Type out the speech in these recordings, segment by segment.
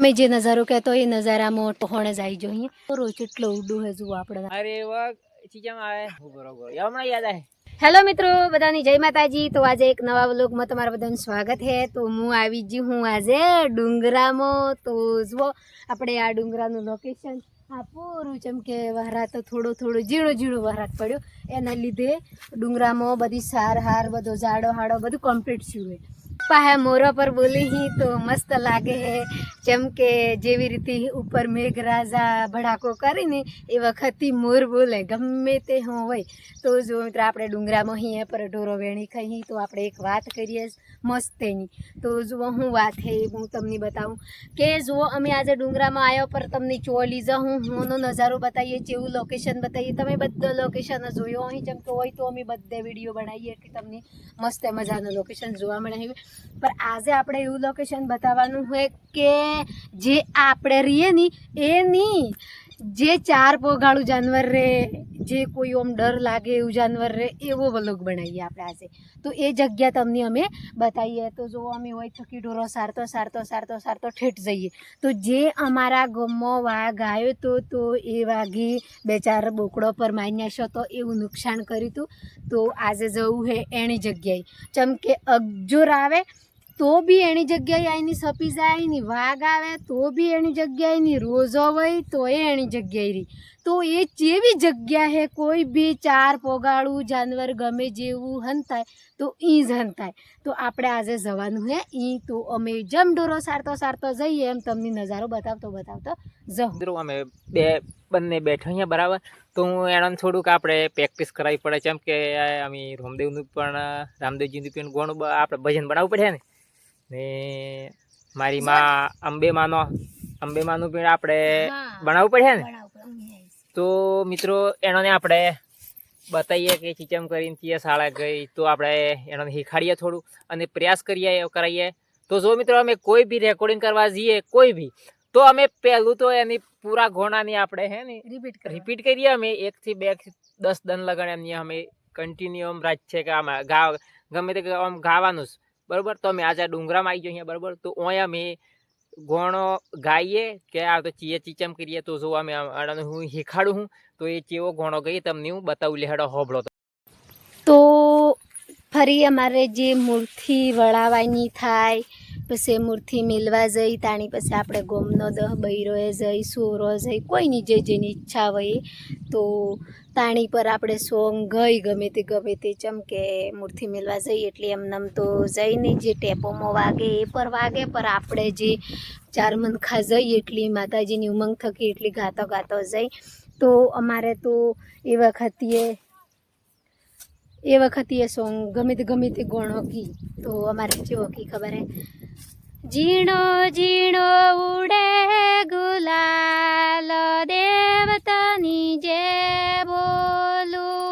મેં જે નજારો કહેતો એ નજારામાં ટોહણ જ આવી જોઈએ રોજ એટલો ઉડું હે જુઓ આપણે અરે વાહ ચીજામાં આવે બરોબર હમણાં યાદ આવે. હેલો મિત્રો બધાની જય માતાજી. તો આજે એક નવા વ્લોગમાં તમારા બધાનું સ્વાગત છે. તો હું આવી ગઈ હું આજે ડુંગરામાં. તો જુઓ આપણે આ ડુંગરાનું લોકેશન આ પૂરું જેમ કે વહરાત થોડો ઝીણો વહરાત પડ્યો એના લીધે ડુંગરામાં બધી સાર હાર બધો ઝાડો હાડો બધું કમ્પ્લીટ થયું હોય. પાહે મોરા પર બોલી હી તો મસ્ત લાગે હે જેમ કે જેવી રીતે ઉપર મેઘરાજા ભડાકો કરીને એ વખતથી મોર બોલે ગમે તે હોય. તો જો મિત્ર આપણે ડુંગરામાં અહીં પર ઢોરો વેણી ખાઈ તો આપણે એક વાત કરીએ મસ્ત એની. તો જુઓ હું વાત હે હું તમને બતાવું કે જુઓ અમે આજે ડુંગરામાં આવ્યો પર તમને ચોલી હુંનો નજારો બતાવીએ જેવું લોકેશન બતાવીએ. તમે બધો લોકેશન જોયો અહીં જેમ કે હોય તો અમે બધે વિડીયો બનાવીએ કે તમને મસ્ત મજાનું લોકેશન જોવા મળે. પણ આજે આપણે એવું લોકેશન બતાવવાનું હોય કે જે આપણે રહીએ ને એની જે ચાર પોગાળું જાનવર રહે જે કોઈ ઓમ ડર લાગે એવું જાનવર રહે એવો વ્લોગ બનાવીએ આપણે આજે. તો એ જગ્યા તમને અમે બતાવીએ. તો જો અમે હોય થકી ઢોરો સારતો ઠેઠ જઈએ તો જે અમારા ગામમાં વાઘ આવ્યો તો એ વાઘી બે ચાર બોકડો પર મારી નાખ્યો તો એવું નુકસાન કર્યું હતું. તો આજે જવું હે એની જગ્યાએ ચમ કે અગજોર આવે તો બી એની જગ્યાએ આવીને સપી જાય ને વાઘ આવે તો બી એની જગ્યાએ ની રોજો હોય તો એની જગ્યાએ રહી. તો એ જેવી જગ્યા હે કોઈ બી ચાર પોગાળું જાનવર ગમે જેવું હંતાય તો એ જ હંતાય. તો આપણે આજે જવાનું હે ઈ. તો અમે જમ ઢોરો સારતો જઈએ એમ તમને નજારો બતાવતો જાઉં. અમે બંને બેઠા અહીંયા બરાબર. તો હું એને થોડુંક આપણે પ્રેક્ટિસ કરાવી પડે કેમ કે અમે રામદેવનું પણ ઘણું આપણે ભજન બનાવવું પડે ને મારી માં અંબેમાનું પણ આપણે બનાવવું પડે ને. તો મિત્રો એનોને આપણે બતાવીએ કે ચીચમ કરીને ત્યાં શાળા ગઈ તો આપણે એને શીખાડીએ થોડું અને પ્રયાસ કરાવીએ. તો જો મિત્રો અમે કોઈ બી રેકોર્ડિંગ કરવા જઈએ કોઈ બી તો અમે પહેલું તો એની પૂરા ઘોણાની આપણે હે ને રિપીટ કરીએ. અમે 1 થી 2 થી 10 દન લગન એમની અમે કન્ટિન્યુ આમ રાજ છે કે આમાં ગમે તે આમ ગાવાનું જ બરોબર. તો અમે આજે ડુંગરામાં આવી જઈએ બરોબર. તો અહીંયા અમે ગોણો ગાઈએ કે આ તો ચીચમ કરીએ. તો જો અમે હું શીખાડું હું તો એ ચેવો ગોણો ગઈ તમને હું બતાવું લેહાડો હોબળો. તો ફરી અમારે જે મૂર્તિ વળાવવાની થાય પછી મૂર્તિ મેળવા જઈ તાણી પછી આપણે ગોમનો દહ બૈરોએ જઈ સોરો જઈ કોઈની જેની ઈચ્છા હોય તો તાણી પર આપણે સોંગ ગઈ ગમે તે ચમ કે મૂર્તિ મેળવા જઈ એટલે એમનેમ તો જઈને જે ટેપોમાં વાગે એ પર વાગે પર આપણે જે ચાર મનખા જઈ એટલી માતાજીની ઉમંગ થકી એટલી ગાતો જઈ. તો અમારે તો એ વખતે સોંગ ગમે તે ગોણો કી તો અમારે જેવો કી ખબર હે ઝીણો ઝીણો ઉડે ગુલાલ દેવતાની જે બોલું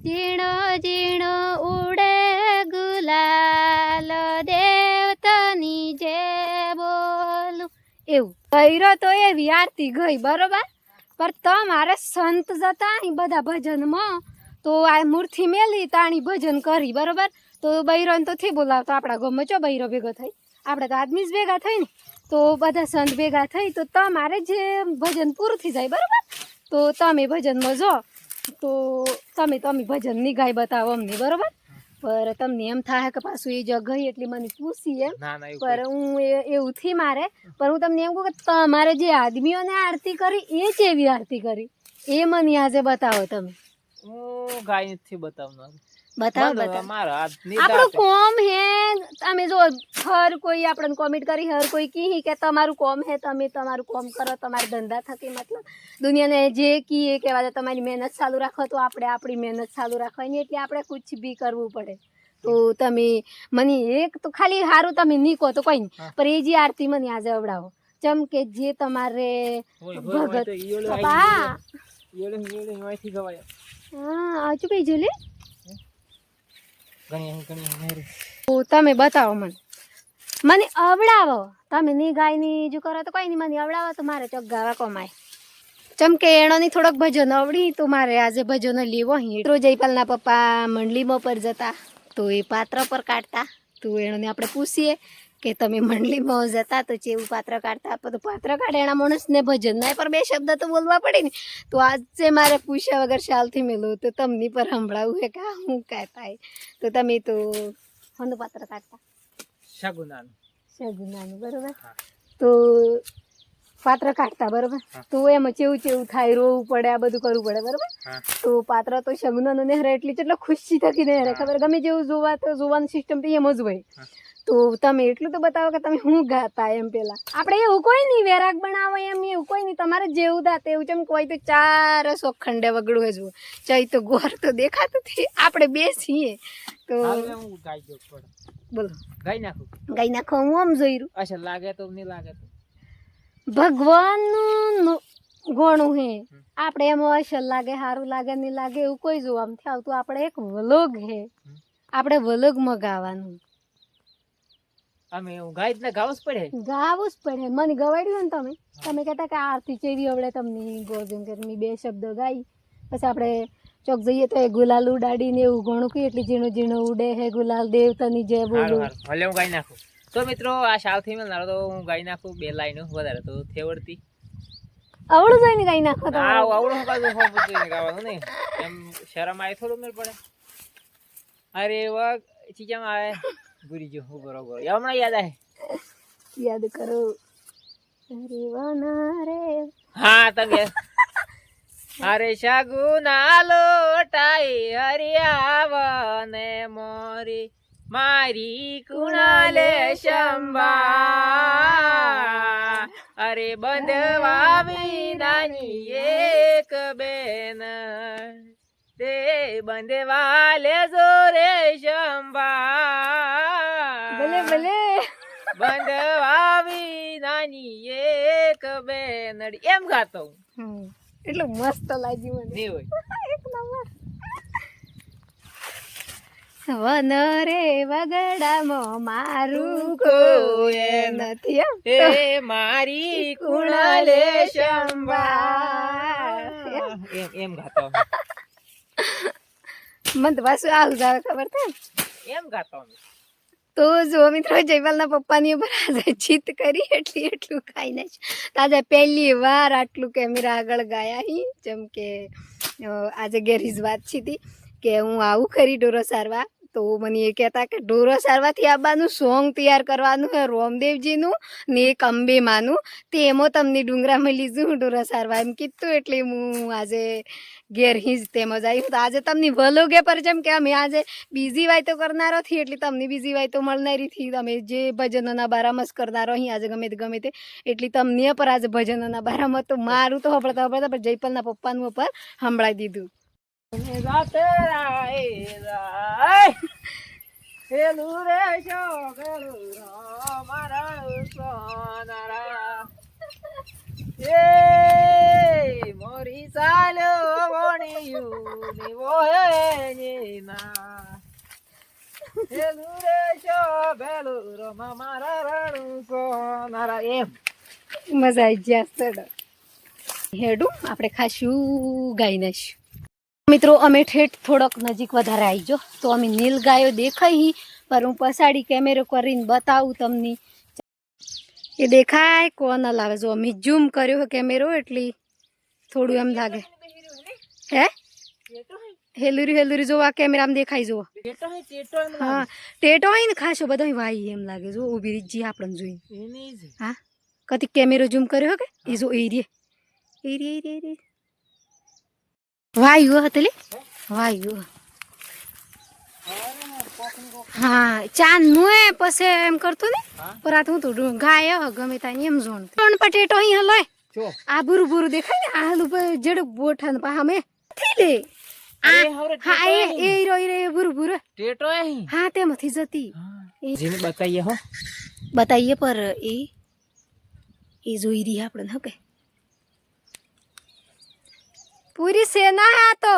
ઝીણો ઝીણો ઉડે ગુલાલ દેવતાની જે બોલું એવું ભૈરો તો એવી આરતી ગઈ બરોબર. પર તમારે સંત જતા અહીં બધા ભજનમાં તો આ મૂર્તિ મેલી તાણી ભજન કરી બરોબર. તો બૈરોને તો થી બોલાવતો આપણા ગામમાં ચો બૈરો ભેગો થઈ આપણે તો આદમી જ ભેગા થઈ ને તો બધા સંત ભેગા થઈ તો તમારે જે ભજન પૂરું થઈ જાય બરોબર. તો તમે ભજનમાં જો તો તમે ભજન ની ગાય બતાવો અમને બરોબર. પર તમને એમ થાય કે પાછું એ જગ ગઈ એટલે મને પૂછી એમ પર હું એવું થી મારે પણ હું તમને એમ કહું કે તમારે જે આદમીઓને આરતી કરી એ જેવી આરતી કરી એ મને આજે બતાવો તમે. હું ગાય નથી બતાવવાનો. બતાવો આપણું કોમ હે. તમે જો હર કોઈ આપણને કોમેન્ટ કરી હર કોઈ કી કે તમારું કોમ હે તમે તમારું કોમ કરો તમારા ધંધા થકી મતલબ દુનિયાને જે કીએ કે તમારી મહેનત ચાલુ રાખો તો આપણે આપણી મહેનત ચાલુ રાખવાની એટલે આપણે કુછ બી કરવું પડે. તો તમે મને એક તો ખાલી સારું તમે નહીં કહો તો કોઈ નહીં પણ એ જે આરતી મને આજે અવડાવો જેમ કે જે તમારે ભગત હા ચૂકી જો લે તો તમે બતાવો મને અવડાવો. તમે ની ગાય ની જો કરો તો કોઈ નહીં મને અવડાવો તો મારે ચોક ગાવા કમાય. ચમકે એણોની થોડોક ભજન આવડી તો મારે આજે ભજન લેવો અહીં જયપાલના પપ્પા મંડળીમાં પર જતા તો એ પાત્ર પર કાઢતા તો એણોને આપણે પૂછીએ કે તમે મંડળીમાં જતા તો જેવું પાત્ર કાઢતા આપો તો પાત્ર કાઢે એના માણસને ભજન ના પર બે શબ્દ તો બોલવા પડે ને. તો આજે મારે પૂછ્યા વગર શાલથી મેલું તો તમને પર સંભળાવું હે કે હું કહેતા તો તમે તો હોનું પાત્ર કાઢતા સગુનાનું બરોબર. તો પાત્ર કાઢતા બરોબર. તો એમાં ચેવું ચેવું થાય રોવું પડે આ બધું કરવું પડે બરોબર. તો પાત્ર તો સગુનાનું ને હરે એટલી કેટલો ખુશી થતી ને હરે ખબર ગમે જેવું જોવા તો જોવાની સિસ્ટમ તો એમ જ હોય. તો તમે એટલું તો બતાવો કે તમે શું ગાતા એમ પેલા આપણે એવું કોઈ નહીં વેરાગ બનાવો એમ એવું કોઈ નહીં તમારે જેવું દાતે એવું જેમ કોઈ તો ચાર સોખંડે વગડું હજુ ચાઈ તો ગોર તો દેખાતું આપણે બે છીએ તો બોલો ગાઈ નાખો હું આમ જોઈ રહ્યું અચ્છા લાગે તો નહીં લાગે તો ભગવાનનું ગોણું હે આપણે એમાં અસર લાગે સારું લાગે નહીં લાગે એવું કોઈ જોવા નથી આવતું. આપણે એક વલોગ હે આપણે વલોગમાં ગાવાનું અમે ગાઈ ને ગાવું જ પડે મને ગવાડ્યું ને તમે કહેતા કે આરતી ચેવી આવડે તમને ગોજમ કે તમે બે શબ્દ ગાઈ પછી આપણે ચોક જઈએ તો એ ગુલાલ ઉડાડીને એવું ઘણું કે એટલી ઝીણું ઝીણું ઉડે હે ગુલાલ દેવતાની જય બોલું ભલે હું ગાઈ નાખું. તો મિત્રો આ સાવથી મેં તો હું ગાઈ નાખું 2 લાઈનો વધારે તો થેવડતી આવડું જોઈને ગાઈ નાખો તો આવડું હું ગાવાનું ને એમ શરમ આવે થોડું મેળ પડે. અરે વાહ ચીજામાં આવે ભૂરી જો હું બરોબર હમણાં યાદ કરો અરે વાના રે હા તમે અરે સગુના લોટાઈ હરિયાવને મોરી મારી કુણાલે શંભા અરે બંધવા વિનાની એક બેન તે બંધવા લેજો રે શંભા ભલે બંધવા વિનાની એક બેનડી એમ ગાતો એટલું મસ્ત લાગ્યું મને નહીં હોય એક નંબર. વન રે વગડામાં મારું કોઈ નથી એ મારી કુણાલે શંભા એમ ગાતો મને તો પાછું આવું જાવે ખબર છે એમ ગાતો. તો જો મિત્રો જયપાલના પપ્પાની ઉપર આજે જીત કરી એટલું ખાઈ નાખ્યું આજે પહેલી વાર આટલું કેમેરા આગળ ગાયા હી જેમ કે આજે ગેરીજ વાત હતી કે હું આવું ખરી ઢોરો સારવા તો મને એ કહેતા કે ઢોરો સારવાથી આવવાનું સોંગ તૈયાર કરવાનું હે રોમદેવજીનું ને એક અંબેમાનું તે એમાં તમને ડુંગરામાં લીધું ઢોરો સારવા એમ કીધું એટલે હું આજે ઘેર જ તેમજ આવ્યું તો આજે તમને વલોગે પર જેમ કે અમે આજે બીજી વાય તો કરનારો થી એટલે તમને બીજી વાય તો મળનારી થી તમે જે ભજનોના બારામાં જ કરનારો અહીં આજે ગમે તે એટલે તમને પર આજે ભજનોના બારામાં તો મારું તો હંભળતા પણ જયપાલના પપ્પાનું પર સંભળાવી દીધું. મોરી ચાલો મજા આવી ગયા હેડું આપણે ખાશું ગાઈ નાખ્યું. મિત્રો અમે ઠેઠ થોડોક નજીક વધારે આવી જો તો અમે નીલ ગાયો દેખાઈ પર હું પછાડી કેમેરો કરીને બતાવું તમને એ દેખાય કોણ લાવે જો અમે ઝૂમ કર્યો કેમેરો એટલે થોડું એમ લાગે હે હેલુરી જોવા કેમેરામાં દેખાય જો હા ટેટો હોય ને ખાસો બધો વાઈ એમ લાગે જો ઊભી રીજી આપણને જોઈ હા કતી કેમેરો ઝૂમ કર્યો કે એ જો એરિયે વાયુ હતી વાયુ હા ચાંદ નું પછી એમ કરતો ને પરાત હું તો ગાય ગમે ત્યાં એમ જોણ ત્રણ પટેટો અહીં હલોય આ બુરું બુરું દેખાય ને આ હાલું જડક બોઠા ને પા અમે લે હા એ રે બુરું બુરું ટેટો હા તેમાંથી જતી જેને બતાઈએ પર એ જોઈ રહી આપણે હકે પૂરી સેના હે તો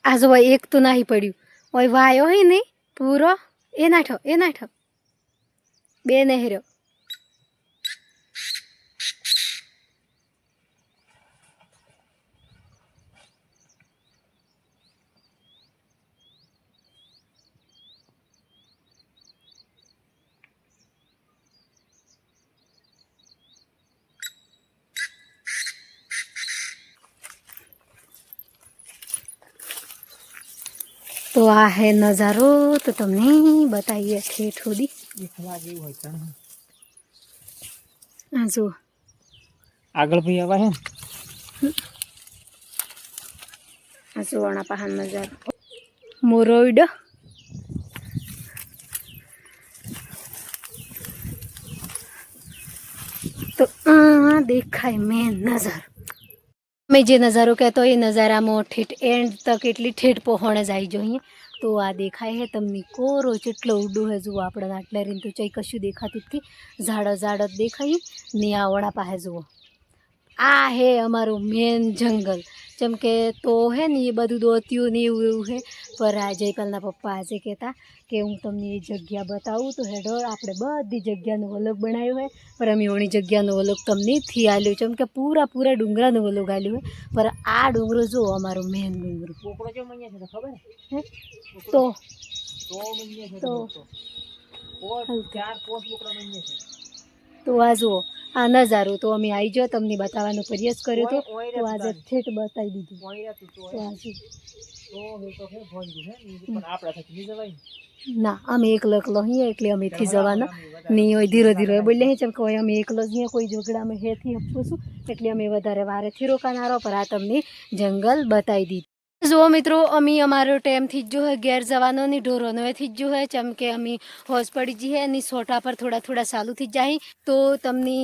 આ જો એક તો નહીં પડ્યું ઓય વાયો હોય ને પૂરો એ નાઠો બે નહેરો તો આ હે નજારો, તો તમને બતાવીએ ઠેઠ સુધી. આ જુઓ, આગળ ભાઈ આવા હે ને આ સુવર્ણા પહાડ નજારો, મોરોઈડ. તો આ દેખાય મેન નજારો. મેં જે નજારો કહેતો એ નજારામાં ઠેઠ એન્ડ તક એટલી ઠેઠ પહોંચ જ આવી જોઈએ. તો આ દેખાય હે તમને કોરો જેટલો ઉડો હે. જુઓ આપણે આટલા રીન તો ચઈ કશું દેખાતું જ ઝાડ ઝાડ જ દેખાય ને. આ વડા પાસે જુઓ, આ હે અમારું મેન જંગલ. જેમ કે તો હે ને એ બધું દોત્યું ને એવું એવું હે. પર આ જયપાલના પપ્પા આજે કહેતા કે હું તમને એ જગ્યા બતાવું. તો હેડો આપણે બધી જગ્યાનું વલોગ બનાવ્યું હોય, પર અમે ઓણી જગ્યાનું વલોગ તમને થી આલ્યું. જેમ કે પૂરા ડુંગરાનું વલોગ આલ્યું હોય. પર આ ડુંગરો જુઓ, અમારો મેન ડુંગરો. પોપડો જો મૈયા છે ખબર હે તો તો ચાર પોસ પોકડા મૈયા છે. તો આ જુઓ, આ નજારો તો અમે આવી જાઓ તમને બતાવવાનો પ્રયાસ કર્યો હતો. તો આજે ઠેઠ બતાવી દીધું. તો આ જુઓ. ના, અમે એકલો અહીંયા એટલે અમેથી જવાના નહીં હોય. ધીરે ધીરે બોલીએ ચમ કે અમે એકલો જ અહીંયા કોઈ ઝઘડામાં હેથી આપવું છું એટલે અમે વધારે વારેથી રોકાનારો. પર આ તમને જંગલ બતાવી દીધું. જુઓ મિત્રો, અમે અમારો ટાઈમથી જ જો હે ઘેર જવાનો ની ઢોરોનો એથી જ જો હે. ચમ કે અમે હોશ પડી જઈએ એની સોટા પર થોડા ચાલુથી જ જાય. તો તમને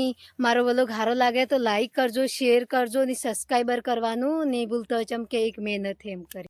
મારો વ્લોગ સારો લાગે તો લાઈક કરજો, શેર કરજો ને સબસ્ક્રાઈબર કરવાનું નહીં ભૂલતો. ચમ કે એક મહેનત એમ કરી.